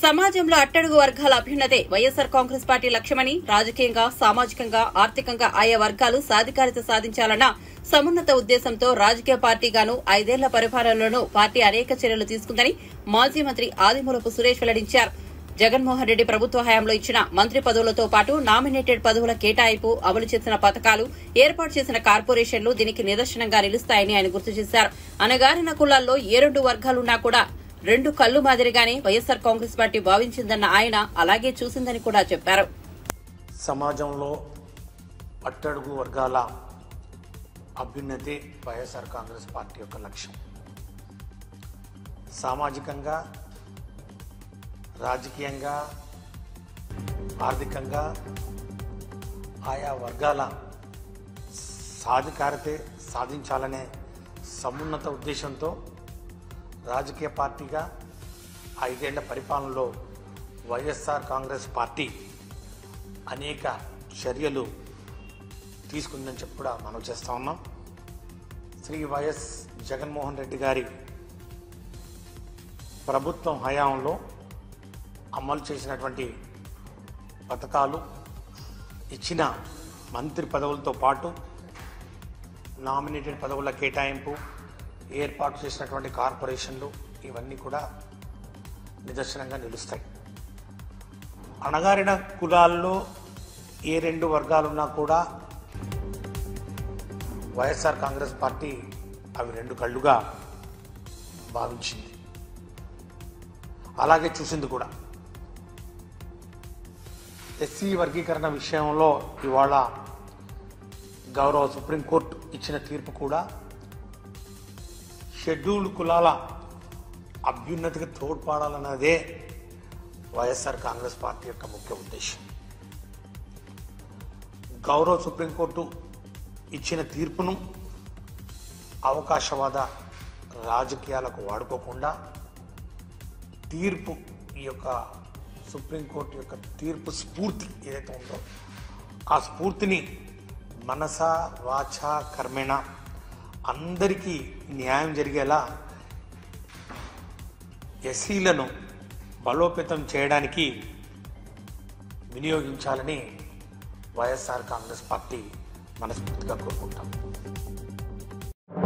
సమాజంలో అట్టడుగు వర్గాల అభ్యున్నతే వైఎస్సార్ కాంగ్రెస్ పార్టీ లక్ష్యమని, రాజకీయంగా, సామాజికంగా, ఆర్థికంగా ఆయా వర్గాలు సాధికారిత సాధించాలన్న సమున్నత ఉద్దేశంతో రాజకీయ పార్టీగాను 5 ఏళ్ల పరిపాలనలోనూ పార్టీ అనేక చర్యలు తీసుకుందని మాజీ మంత్రి ఆదిమూలపు సురేష్ వెల్లడించారు. జగన్మోహన్ రెడ్డి ప్రభుత్వ హయాంలో ఇచ్చిన మంత్రి పదవులతో పాటు నామినేటెడ్ పదవుల కేటాయింపు, అమలు చేసిన పథకాలు, ఏర్పాటు చేసిన కార్పొరేషన్లు దీనికి నిదర్శనంగా నిలుస్తాయని ఆయన గుర్తు చేశారు. అనగారిన కులాల్లో ఏ 2 వర్గాలున్నా కూడా 2 కళ్లు మాదిరిగానే వైఎస్సార్ కాంగ్రెస్ పార్టీ భావించిందన్న ఆయన అలాగే చూసిందని కూడా చెప్పారు. సమాజంలో అట్టడుగు వర్గాల అభ్యున్నతి వైఎస్సార్ కాంగ్రెస్ పార్టీ యొక్క లక్ష్యం. సామాజికంగా, రాజకీయంగా, ఆర్థికంగా ఆయా వర్గాల సాధికారతే సాధించాలనే సమున్నత ఉద్దేశంతో రాజకీయ పార్టీగా 5 ఏళ్ల పరిపాలనలో వైఎస్ఆర్ కాంగ్రెస్ పార్టీ అనేక చర్యలు తీసుకుందని చెప్పి కూడా మనం చేస్తూ ఉన్నాం. శ్రీ వైఎస్ జగన్మోహన్ రెడ్డి గారి ప్రభుత్వం హయాంలో అమలు చేసినటువంటి పథకాలు, ఇచ్చిన మంత్రి పదవులతో పాటు నామినేటెడ్ పదవుల కేటాయింపు, ఏర్పాటు చేసినటువంటి కార్పొరేషన్లు ఇవన్నీ కూడా నిదర్శనంగా నిలుస్తాయి. అణగారిన కులాల్లో ఏ 2 వర్గాలున్నా కూడా వైఎస్ఆర్ కాంగ్రెస్ పార్టీ అవి 2 కళ్ళుగా భావించింది, అలాగే చూసింది కూడా. ఎస్సీ వర్గీకరణ విషయంలో ఇవాళ గౌరవ సుప్రీంకోర్టు ఇచ్చిన తీర్పు కూడా షెడ్యూల్డ్ కులాల అభ్యున్నతికి తోడ్పడాలన్నదే వైఎస్ఆర్ కాంగ్రెస్ పార్టీ యొక్క ముఖ్య ఉద్దేశం. గౌరవ సుప్రీంకోర్టు ఇచ్చిన తీర్పును అవకాశవాద రాజకీయాలకు వాడుకోకుండా తీర్పు, ఈ యొక్క సుప్రీంకోర్టు యొక్క తీర్పు స్ఫూర్తి ఏదైతే ఉందో ఆ స్ఫూర్తిని మనస, వాచ, కర్మేణ అందరికీ న్యాయం జరిగేలా ఎస్సీలను బలోపేతం చేయడానికి వినియోగించాలని వైఎస్ఆర్ కాంగ్రెస్ పార్టీ మనస్ఫూర్తిగా కోరుకుంటాం.